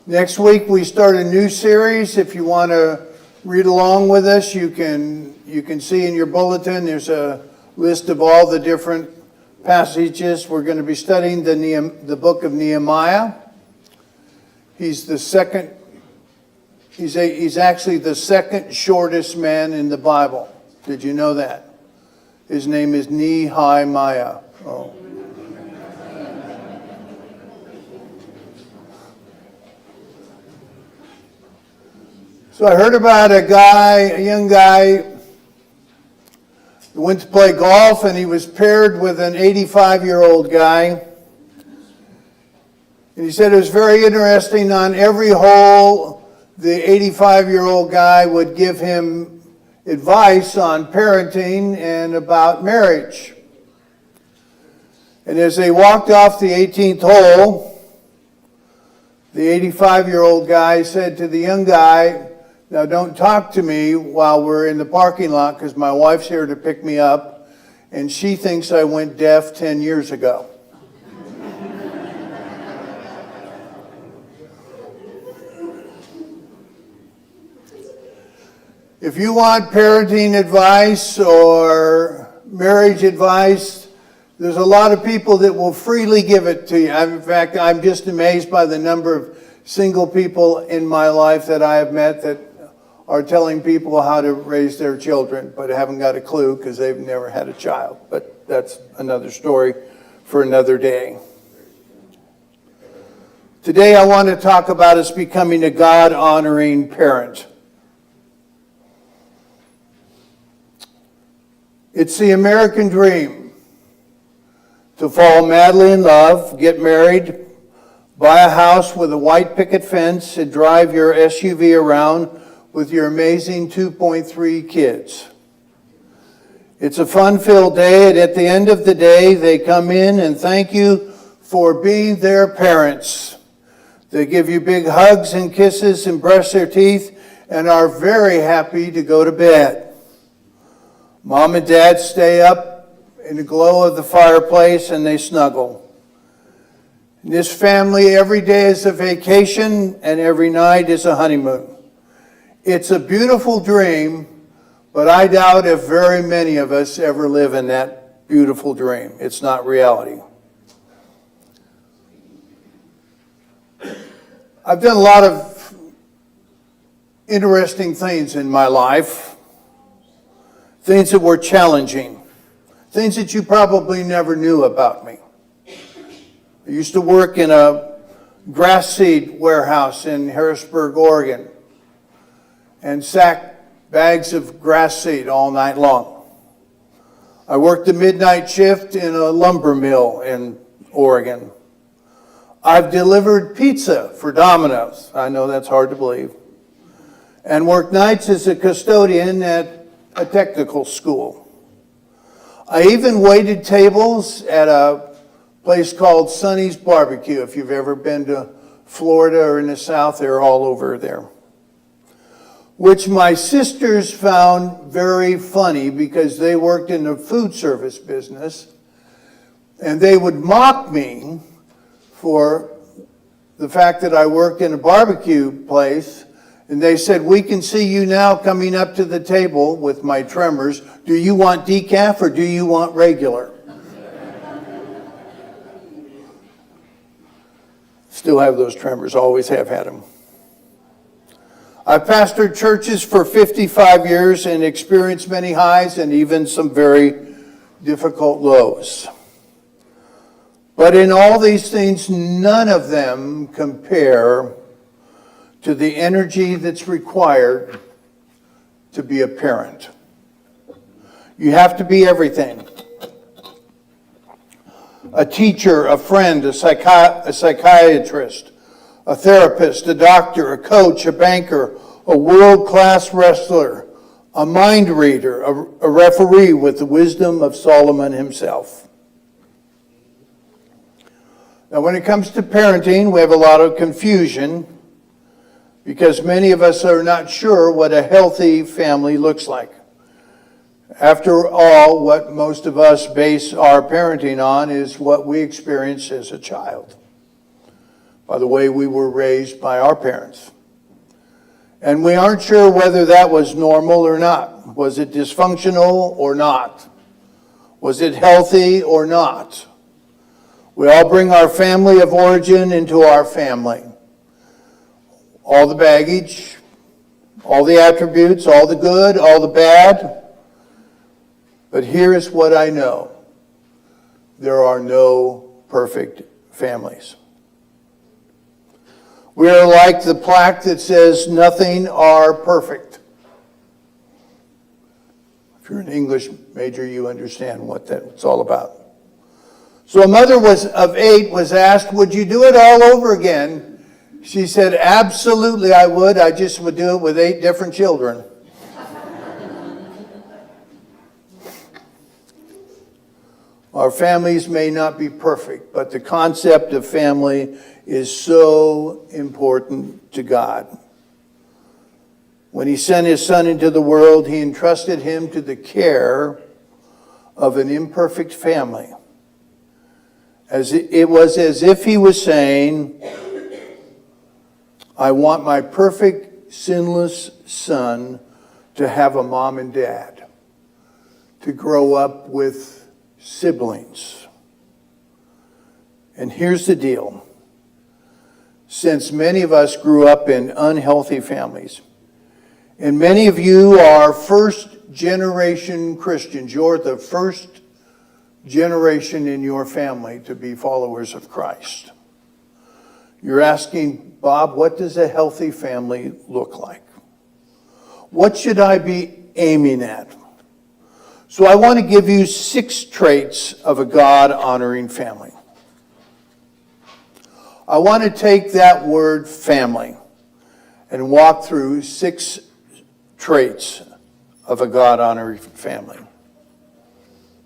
Next week we start a new series. If you want to read along with us, you can see in your bulletin there's a list of all the different passages. We're going to be studying the book of Nehemiah. He's actually the second shortest man in the Bible. Did you know that? His name is Nehemiah. Oh. So I heard about a young guy who went to play golf, and he was paired with an 85-year-old guy. And he said it was very interesting. On every hole, the 85-year-old guy would give him advice on parenting and about marriage. And as they walked off the 18th hole, the 85-year-old guy said to the young guy, "Now don't talk to me while we're in the parking lot because my wife's here to pick me up, and she thinks I went deaf 10 years ago." If you want parenting advice or marriage advice, there's a lot of people that will freely give it to you. In fact, I'm just amazed by the number of single people in my life that I have met that are telling people how to raise their children, but haven't got a clue because they've never had a child. But that's another story for another day. Today I want to talk about us becoming a God-honoring parent. It's the American dream to fall madly in love, get married, buy a house with a white picket fence, and drive your SUV around with your amazing 2.3 kids. It's a fun-filled day, and at the end of the day, they come in and thank you for being their parents. They give you big hugs and kisses and brush their teeth and are very happy to go to bed. Mom and Dad stay up in the glow of the fireplace and they snuggle. In this family, every day is a vacation and every night is a honeymoon. It's a beautiful dream, but I doubt if very many of us ever live in that beautiful dream. It's not reality. I've done a lot of interesting things in my life. Things that were challenging. Things that you probably never knew about me. I used to work in a grass seed warehouse in Harrisburg, Oregon, and sack bags of grass seed all night long. I worked the midnight shift in a lumber mill in Oregon. I've delivered pizza for Domino's. I know that's hard to believe. And worked nights as a custodian at a technical school. I even waited tables at a place called Sonny's Barbecue. If you've ever been to Florida or in the South, they're all over there. Which my sisters found very funny because they worked in the food service business, and they would mock me for the fact that I worked in a barbecue place. And they said, "We can see you now coming up to the table with my tremors. Do you want decaf or do you want regular?" Still have those tremors, always have had them. I've pastored churches for 55 years and experienced many highs and even some very difficult lows. But in all these things, none of them compare to the energy that's required to be a parent. You have to be everything. A teacher, a friend, a psychiatrist, a therapist, a doctor, a coach, a banker, a world-class wrestler, a mind reader, a referee with the wisdom of Solomon himself. Now, when it comes to parenting, we have a lot of confusion because many of us are not sure what a healthy family looks like. After all, what most of us base our parenting on is what we experienced as a child. by the way we were raised by our parents. And we aren't sure whether that was normal or not. Was it dysfunctional or not? Was it healthy or not? We all bring our family of origin into our family. All the baggage, all the attributes, all the good, all the bad. But here is what I know. There are no perfect families. We are like the plaque that says, nothing are perfect. If you're an English major, you understand what that's all about. So a mother of 8 was asked, would you do it all over again? She said, absolutely I would. I just would do it with 8 different children. Our families may not be perfect, but the concept of family is so important to God. When he sent his son into the world, he entrusted him to the care of an imperfect family. It was as if he was saying, I want my perfect, sinless son to have a mom and dad, to grow up with siblings. And here's the deal. Since many of us grew up in unhealthy families, and many of you are first-generation Christians, you're the first generation in your family to be followers of Christ. You're asking, Bob, what does a healthy family look like? What should I be aiming at? So I want to give you 6 traits of a God-honoring family. I want to take that word family and walk through 6 traits of a God-honoring family.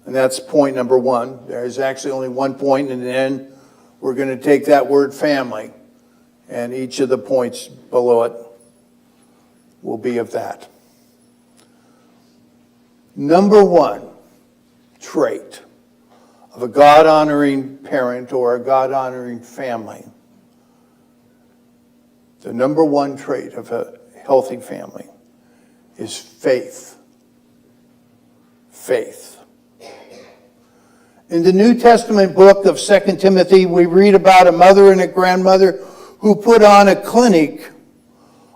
And that's point number 1. There's actually only one point, and then we're going to take that word family, and each of the points below it will be of that. Number 1 trait of a God-honoring parent or a God-honoring family, the number 1 trait of a healthy family is faith. Faith. In the New Testament book of 2 Timothy, we read about a mother and a grandmother who put on a clinic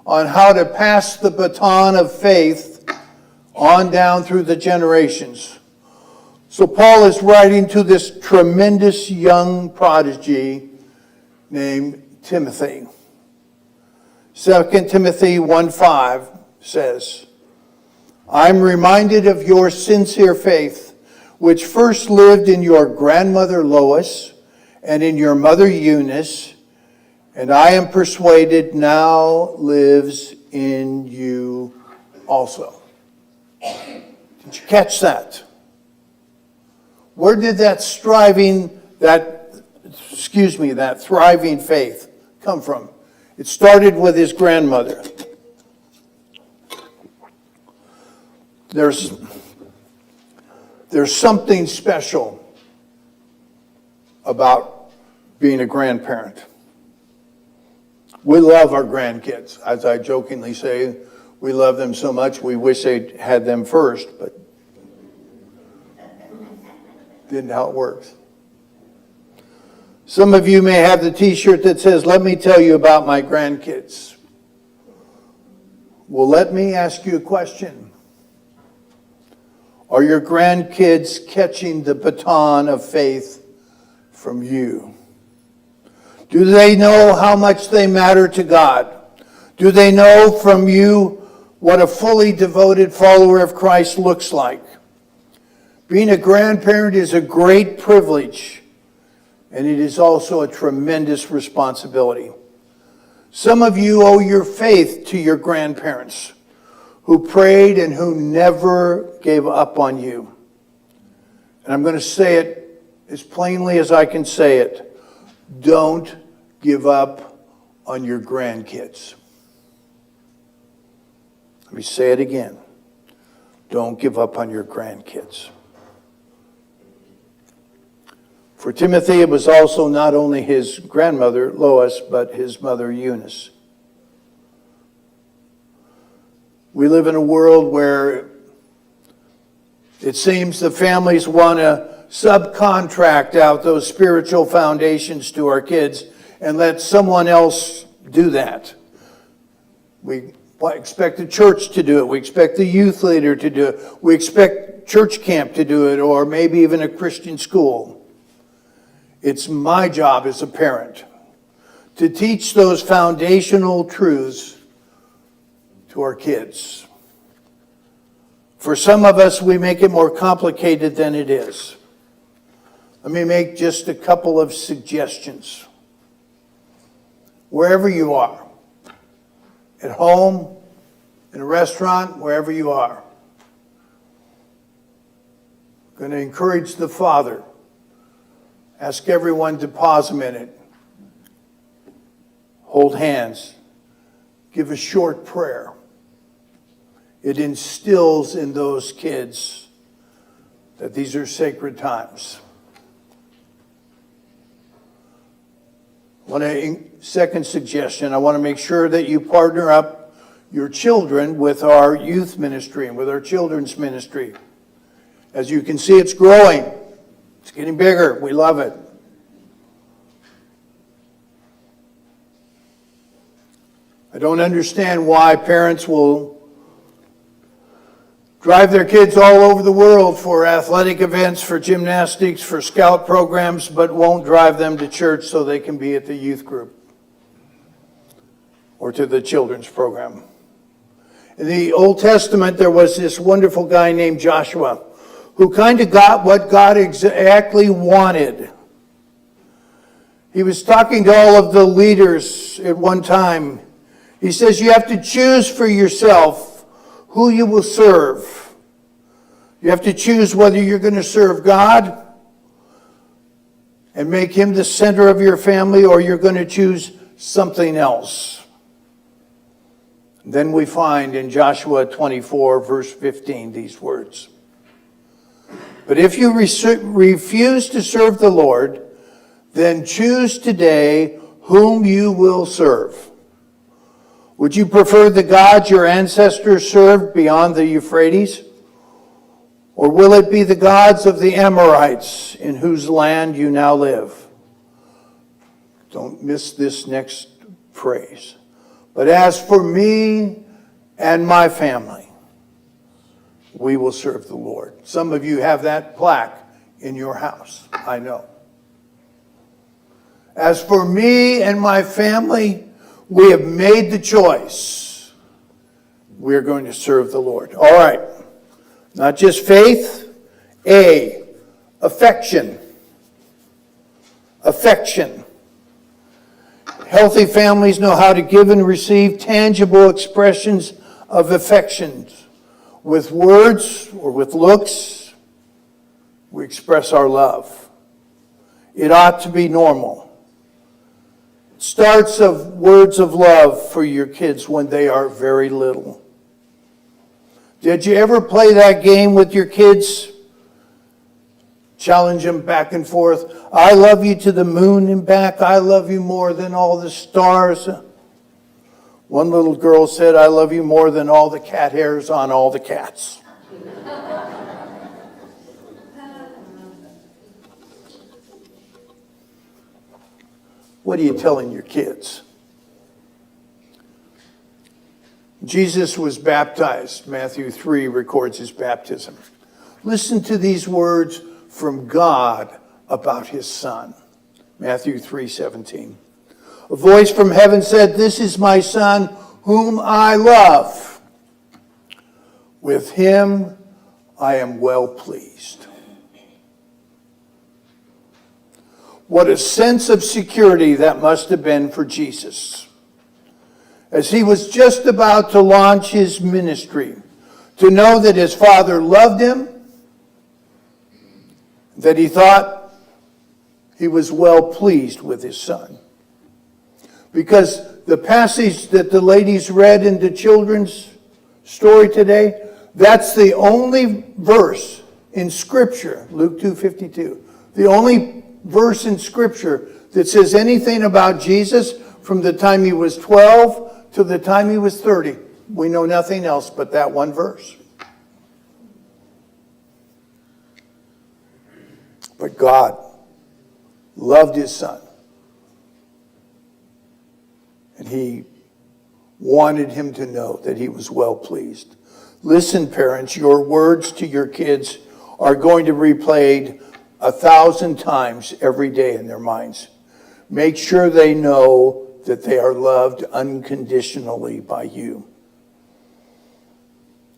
on how to pass the baton of faith on down through the generations. So Paul is writing to this tremendous young prodigy named Timothy. 2 Timothy 1:5 says, I'm reminded of your sincere faith, which first lived in your grandmother Lois and in your mother Eunice, and I am persuaded now lives in you also. Did you catch that? Where did that thriving faith come from? It started with his grandmother. There's something special about being a grandparent. We love our grandkids. As I jokingly say, we love them so much we wish they had them first, but didn't how it works. Some of you may have the t-shirt that says, let me tell you about my grandkids. Well, let me ask you a question. Are your grandkids catching the baton of faith from you? Do they know how much they matter to God? Do they know from you what a fully devoted follower of Christ looks like? Being a grandparent is a great privilege, and it is also a tremendous responsibility. Some of you owe your faith to your grandparents who prayed and who never gave up on you. And I'm going to say it as plainly as I can say it. Don't give up on your grandkids. Let me say it again. Don't give up on your grandkids. For Timothy, it was also not only his grandmother, Lois, but his mother, Eunice. We live in a world where it seems the families want to subcontract out those spiritual foundations to our kids and let someone else do that. We expect the church to do it. We expect the youth leader to do it. We expect church camp to do it, or maybe even a Christian school. It's my job as a parent to teach those foundational truths to our kids. For some of us, we make it more complicated than it is. Let me make just a couple of suggestions. Wherever you are, at home, in a restaurant, wherever you are, I'm going to encourage the father. Ask everyone to pause a minute. Hold hands. Give a short prayer. It instills in those kids that these are sacred times. Second suggestion, I want to make sure that you partner up your children with our youth ministry and with our children's ministry. As you can see, it's growing. It's getting bigger. We love it. I don't understand why parents will drive their kids all over the world for athletic events, for gymnastics, for scout programs, but won't drive them to church so they can be at the youth group or to the children's program. In the Old Testament, there was this wonderful guy named Joshua who kind of got what God exactly wanted. He was talking to all of the leaders at one time. He says, you have to choose for yourself who you will serve. You have to choose whether you're going to serve God and make him the center of your family, or you're going to choose something else. Then we find in Joshua 24, verse 15, these words. But if you refuse to serve the Lord, then choose today whom you will serve. Would you prefer the gods your ancestors served beyond the Euphrates? Or will it be the gods of the Amorites in whose land you now live? Don't miss this next phrase. But as for me and my family, we will serve the Lord. Some of you have that plaque in your house, I know. As for me and my family, we have made the choice. We're going to serve the Lord. All right. Not just faith. Affection. Affection. Healthy families know how to give and receive tangible expressions of affections. With words or with looks, we express our love. It ought to be normal. Starts of words of love for your kids when they are very little. Did you ever play that game with your kids? Challenge them back and forth. I love you to the moon and back. I love you more than all the stars. One little girl said, I love you more than all the cat hairs on all the cats. What are you telling your kids? Jesus was baptized. Matthew 3 records his baptism. Listen to these words from God about his son. Matthew 3:17. A voice from heaven said, this is my son whom I love. With him I am well pleased. What a sense of security that must have been for Jesus. As he was just about to launch his ministry, to know that his Father loved him, that he thought he was well pleased with his son. Because the passage that the ladies read in the children's story today, that's the only verse in Scripture, Luke 2:52, the only verse in Scripture that says anything about Jesus from the time he was 12 to the time he was 30. We know nothing else but that one verse. But God loved his son. And he wanted him to know that he was well pleased. Listen, parents, your words to your kids are going to be replayed 1,000 times every day in their minds. Make sure they know that they are loved unconditionally by you.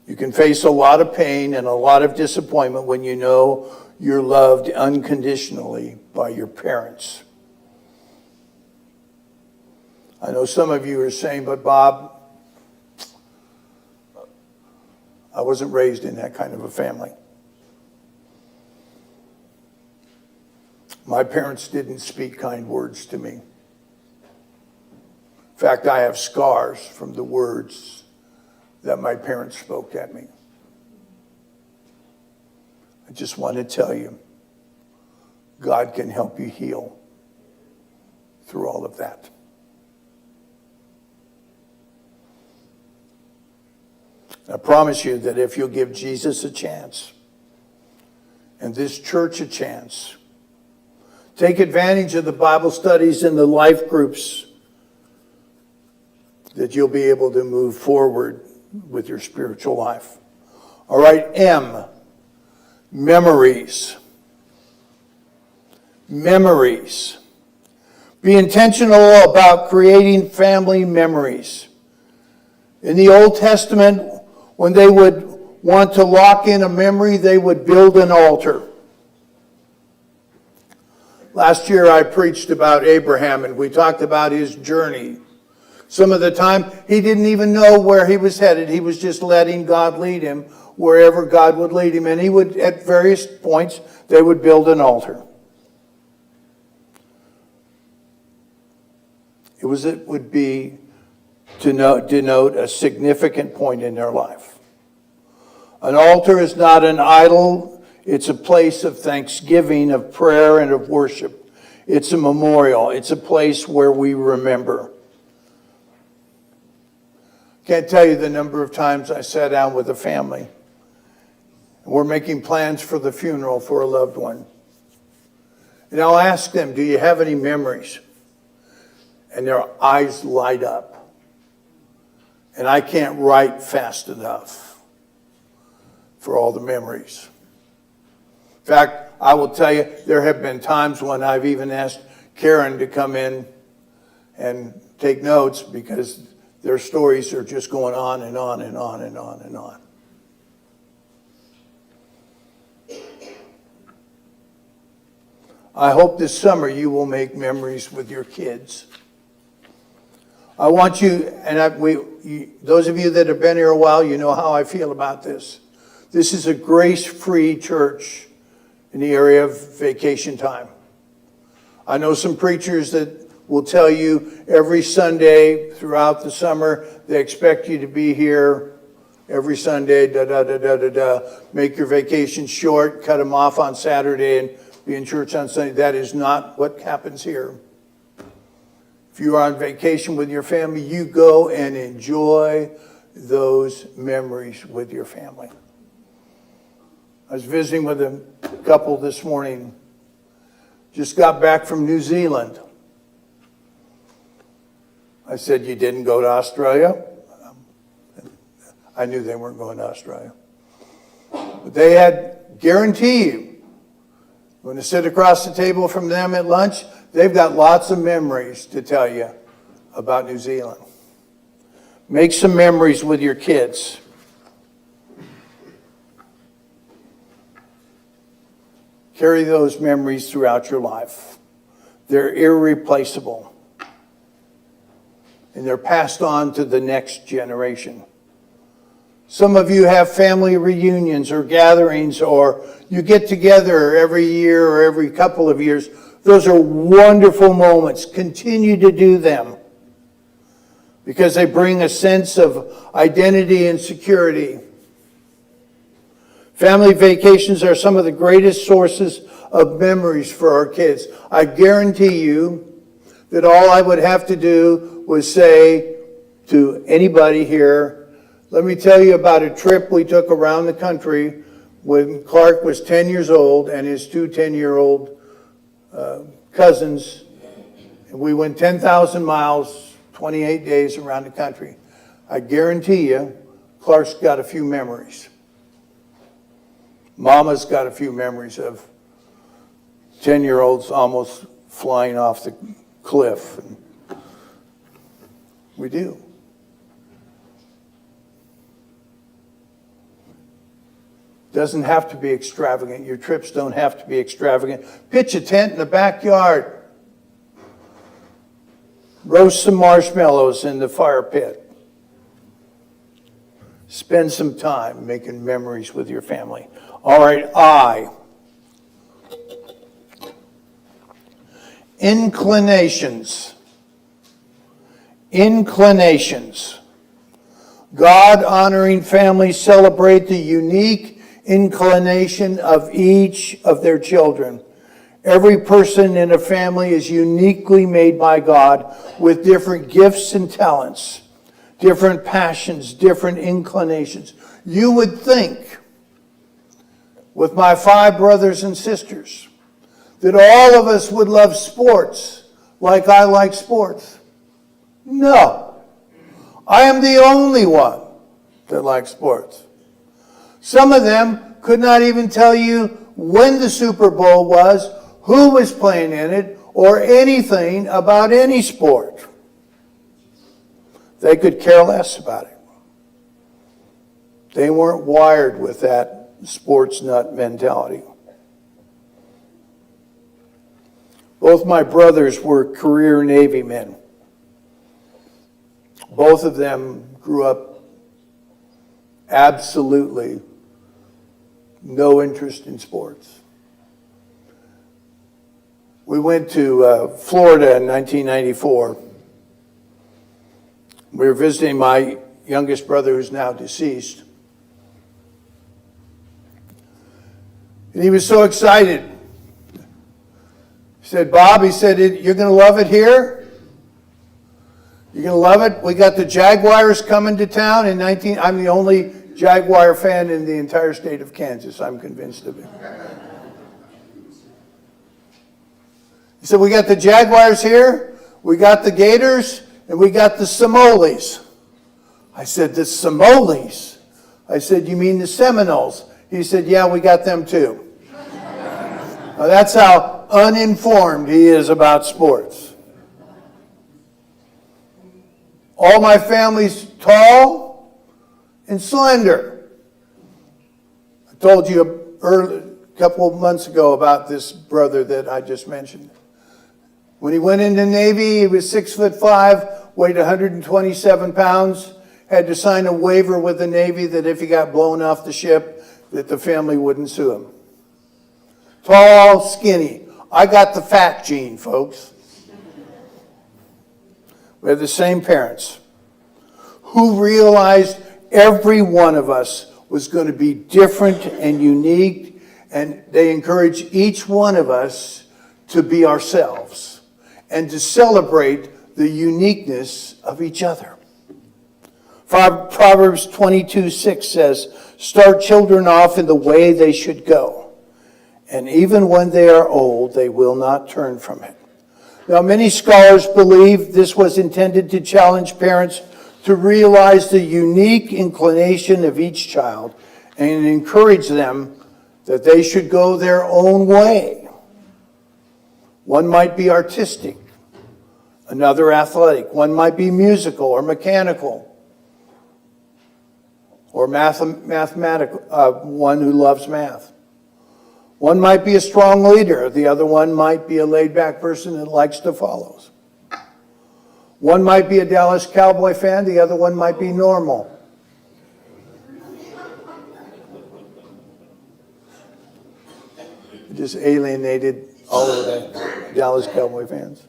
You can face a lot of pain and a lot of disappointment when you know you're loved unconditionally by your parents. I know some of you are saying, but Bob, I wasn't raised in that kind of a family. My parents didn't speak kind words to me. In fact, I have scars from the words that my parents spoke at me. I just want to tell you, God can help you heal through all of that. I promise you that if you'll give Jesus a chance and this church a chance, take advantage of the Bible studies and the life groups, that you'll be able to move forward with your spiritual life. All right, M, memories. Memories. Be intentional about creating family memories. In the Old Testament, when they would want to lock in a memory, they would build an altar. Last year I preached about Abraham, and we talked about his journey. Some of the time he didn't even know where he was headed. He was just letting God lead him wherever God would lead him. And he would, at various points, they would build an altar. It would be to denote a significant point in their life. An altar is not an idol. It's a place of thanksgiving, of prayer, and of worship. It's a memorial. It's a place where we remember. Can't tell you the number of times I sat down with a family. We're making plans for the funeral for a loved one. And I'll ask them, do you have any memories? And their eyes light up. And I can't write fast enough for all the memories. In fact, I will tell you, there have been times when I've even asked Karen to come in and take notes because their stories are just going on and on and on and on and on. I hope this summer you will make memories with your kids. I want you, and those of you that have been here a while, you know how I feel about this. This is a grace-free church in the area of vacation time. I know some preachers that will tell you every Sunday throughout the summer, they expect you to be here every Sunday, make your vacation short, cut them off on Saturday, and be in church on Sunday. That is not what happens here. If you are on vacation with your family, you go and enjoy those memories with your family. I was visiting with a couple this morning. Just got back from New Zealand. I said, you didn't go to Australia? I knew they weren't going to Australia. But they had, guarantee you, when you sit across the table from them at lunch, they've got lots of memories to tell you about New Zealand. Make some memories with your kids. Carry those memories throughout your life. They're irreplaceable. And they're passed on to the next generation. Some of you have family reunions or gatherings, or you get together every year or every couple of years. Those are wonderful moments. Continue to do them because they bring a sense of identity and security. Family vacations are some of the greatest sources of memories for our kids. I guarantee you that all I would have to do was say to anybody here, let me tell you about a trip we took around the country when Clark was 10 years old and his two 10-year-old cousins. We went 10,000 miles, 28 days around the country. I guarantee you, Clark's got a few memories. Mama's got a few memories of 10-year-olds almost flying off the cliff. We do. Doesn't have to be extravagant. Your trips don't have to be extravagant. Pitch a tent in the backyard. Roast some marshmallows in the fire pit. Spend some time making memories with your family. All right, inclinations. Inclinations. God-honoring families celebrate the unique inclination of each of their children. Every person in a family is uniquely made by God with different gifts and talents, different passions, different inclinations. You would think, with my 5 brothers and sisters, that all of us would love sports like I like sports. No. I am the only one that likes sports. Some of them could not even tell you when the Super Bowl was, who was playing in it, or anything about any sport. They could care less about it. They weren't wired with that sports nut mentality. Both my brothers were career Navy men. Both of them grew up absolutely no interest in sports. We went to Florida in 1994. We were visiting my youngest brother, who's now deceased. And he was so excited. He said, Bob, he said, you're going to love it here? You're going to love it? We got the Jaguars coming to town in I'm the only Jaguar fan in the entire state of Kansas. I'm convinced of it. He said, we got the Jaguars here, we got the Gators, and we got the Semolies. I said, the Semolies? I said, you mean the Seminoles? He said, yeah, we got them too. Now, that's how uninformed he is about sports. All my family's tall and slender. I told you a couple of months ago about this brother that I just mentioned. When he went into the Navy, he was 6'5", weighed 127 pounds, had to sign a waiver with the Navy that if he got blown off the ship, that the family wouldn't sue him. Tall, skinny. I got the fat gene, folks. We have the same parents who realized every one of us was going to be different and unique, and they encouraged each one of us to be ourselves and to celebrate the uniqueness of each other. Proverbs 22:6 says, start children off in the way they should go, and even when they are old, they will not turn from it. Now, many scholars believe this was intended to challenge parents to realize the unique inclination of each child and encourage them that they should go their own way. One might be artistic, another athletic. One might be musical or mechanical or mathematical, one who loves math. One might be a strong leader. The other one might be a laid-back person that likes to follow. One might be a Dallas Cowboy fan. The other one might be normal. Just alienated all of the Dallas Cowboy fans.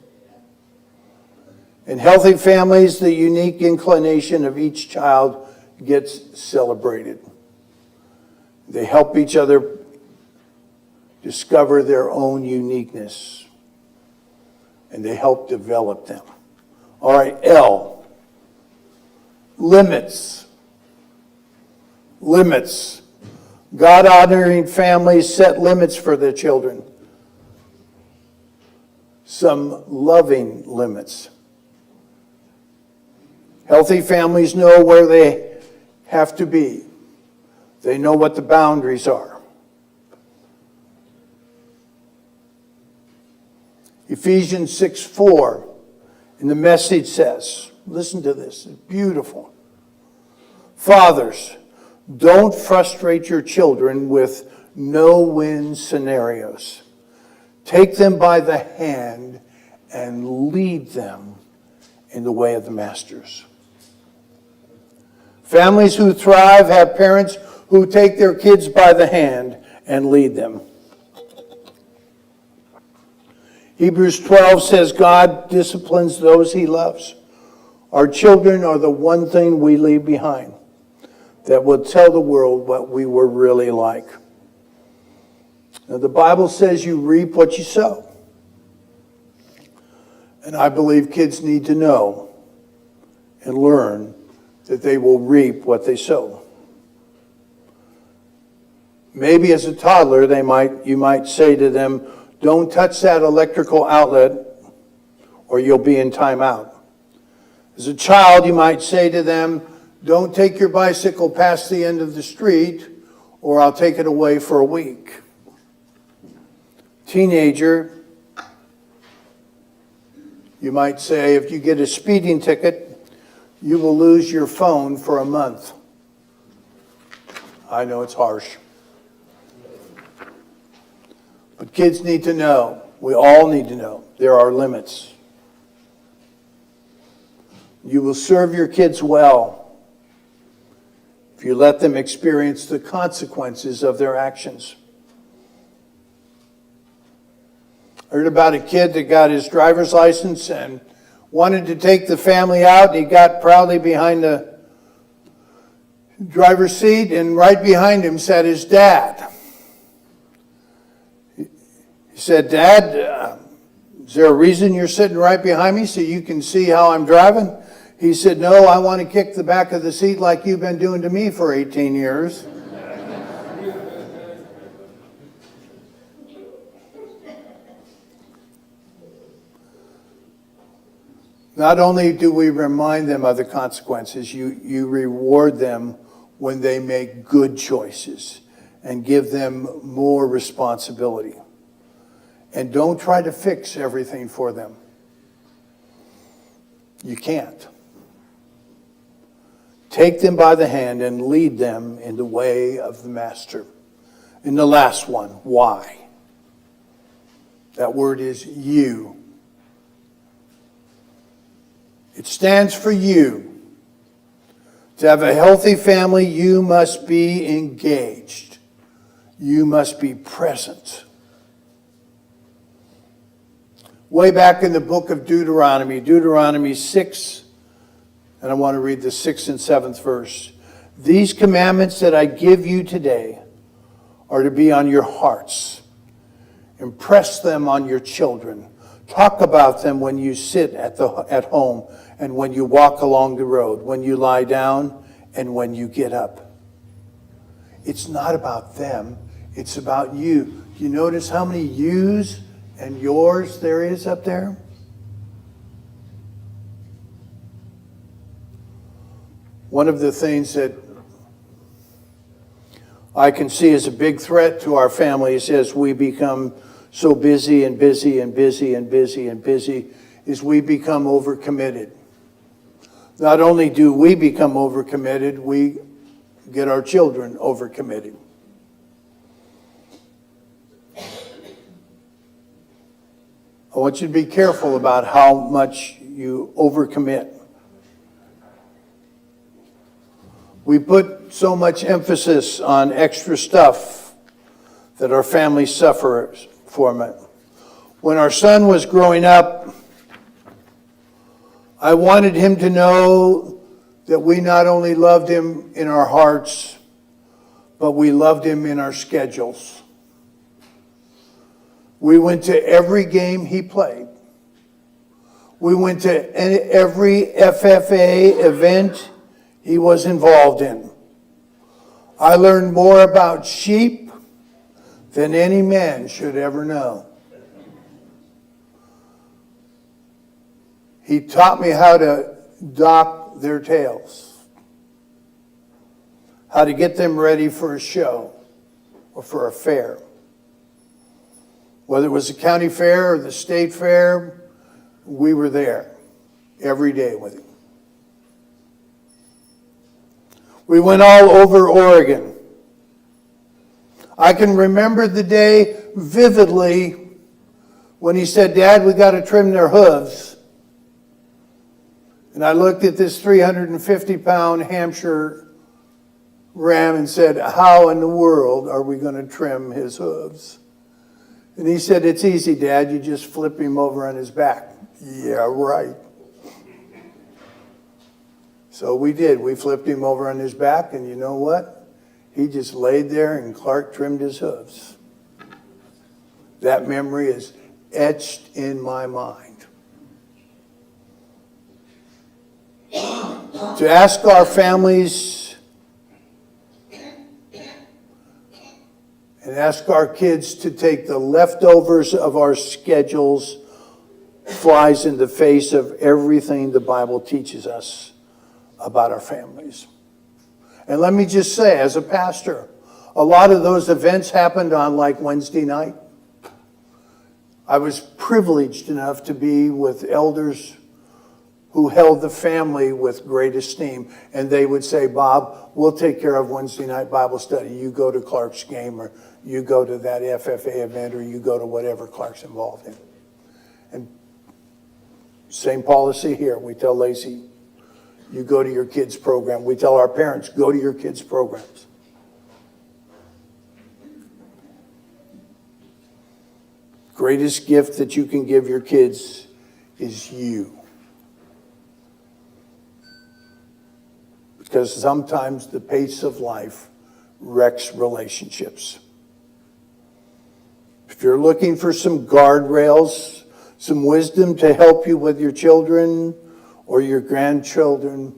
In healthy families, the unique inclination of each child gets celebrated. They help each other discover their own uniqueness, and they help develop them. All right, L, limits. Limits. God-honoring families set limits for their children. Some loving limits. Healthy families know where they have to be. They know what the boundaries are. Ephesians 6:4 in the Message says, listen to this, it's beautiful. Fathers, don't frustrate your children with no-win scenarios. Take them by the hand and lead them in the way of the masters. Families who thrive have parents who take their kids by the hand and lead them. Hebrews 12 says God disciplines those he loves. Our children are the one thing we leave behind that will tell the world what we were really like. Now, the Bible says you reap what you sow. And I believe kids need to know and learn that they will reap what they sow. Maybe as a toddler, you might say to them, don't touch that electrical outlet or you'll be in timeout. As a child, you might say to them, don't take your bicycle past the end of the street or I'll take it away for a week. Teenager, you might say, if you get a speeding ticket, you will lose your phone for a month. I know it's harsh. But kids need to know, we all need to know, there are limits. You will serve your kids well if you let them experience the consequences of their actions. I heard about a kid that got his driver's license and wanted to take the family out. He got proudly behind the driver's seat, and right behind him sat his dad. He said, Dad, is there a reason you're sitting right behind me so you can see how I'm driving? He said, no, I want to kick the back of the seat like you've been doing to me for 18 years. Not only do we remind them of the consequences, you reward them when they make good choices and give them more responsibility. And don't try to fix everything for them. You can't. Take them by the hand and lead them in the way of the master. And the last one, why? That word is you. It stands for you. To have a healthy family, you must be engaged. You must be present. Way back in the book of Deuteronomy 6, and I want to read the 6th and 7th verse. These commandments that I give you today are to be on your hearts. Impress them on your children. Talk about them when you sit at home and when you walk along the road, when you lie down and when you get up. It's not about them, it's about you. You notice how many yous and yours there is up there? One of the things that I can see as a big threat to our families as we become so busy and busy and busy and busy and busy is we become overcommitted. Not only do we become overcommitted, we get our children overcommitted. I want you to be careful about how much you overcommit. We put so much emphasis on extra stuff that our family suffers from it. When our son was growing up, I wanted him to know that we not only loved him in our hearts, but we loved him in our schedules. We went to every game he played. We went to every FFA event he was involved in. I learned more about sheep than any man should ever know. He taught me how to dock their tails, how to get them ready for a show or for a fair. Whether it was the county fair or the state fair, we were there every day with him. We went all over Oregon. I can remember the day vividly when he said, "Dad, we got to trim their hooves." And I looked at this 350-pound Hampshire ram and said, "How in the world are we going to trim his hooves?" And he said, "It's easy, Dad. You just flip him over on his back." Yeah, right. So we did. We flipped him over on his back, and you know what? He just laid there, and Clark trimmed his hooves. That memory is etched in my mind. To ask our families and ask our kids to take the leftovers of our schedules flies in the face of everything the Bible teaches us about our families. And let me just say, as a pastor, a lot of those events happened on like Wednesday night. I was privileged enough to be with elders who held the family with great esteem. And they would say, "Bob, we'll take care of Wednesday night Bible study. You go to Clark's game, or you go to that FFA event, or you go to whatever Clark's involved in." And same policy here. We tell Lacey, "You go to your kids' program." We tell our parents, "Go to your kids' programs." Greatest gift that you can give your kids is you. Because sometimes the pace of life wrecks relationships. If you're looking for some guardrails, some wisdom to help you with your children or your grandchildren,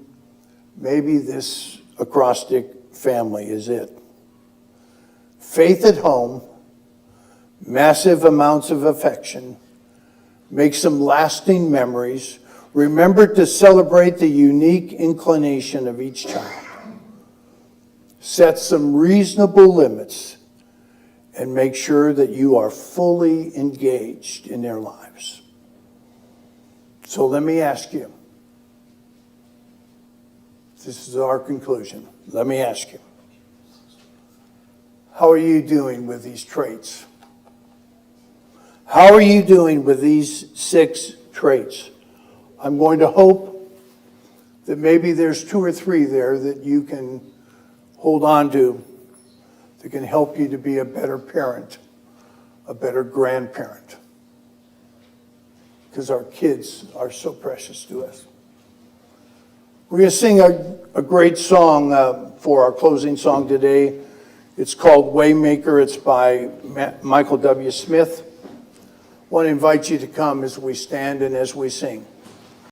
maybe this acrostic family is it. Faith at home, massive amounts of affection, make some lasting memories. Remember to celebrate the unique inclination of each child. Set some reasonable limits and make sure that you are fully engaged in their lives. So let me ask you, this is our conclusion. Let me ask you, how are you doing with these traits? How are you doing with these 6 traits? I'm going to hope that maybe there's 2 or 3 there that you can hold on to that can help you to be a better parent, a better grandparent. Because our kids are so precious to us. We're going to sing a great song for our closing song today. It's called Waymaker. It's by Michael W. Smith. I want to invite you to come as we stand and as we sing.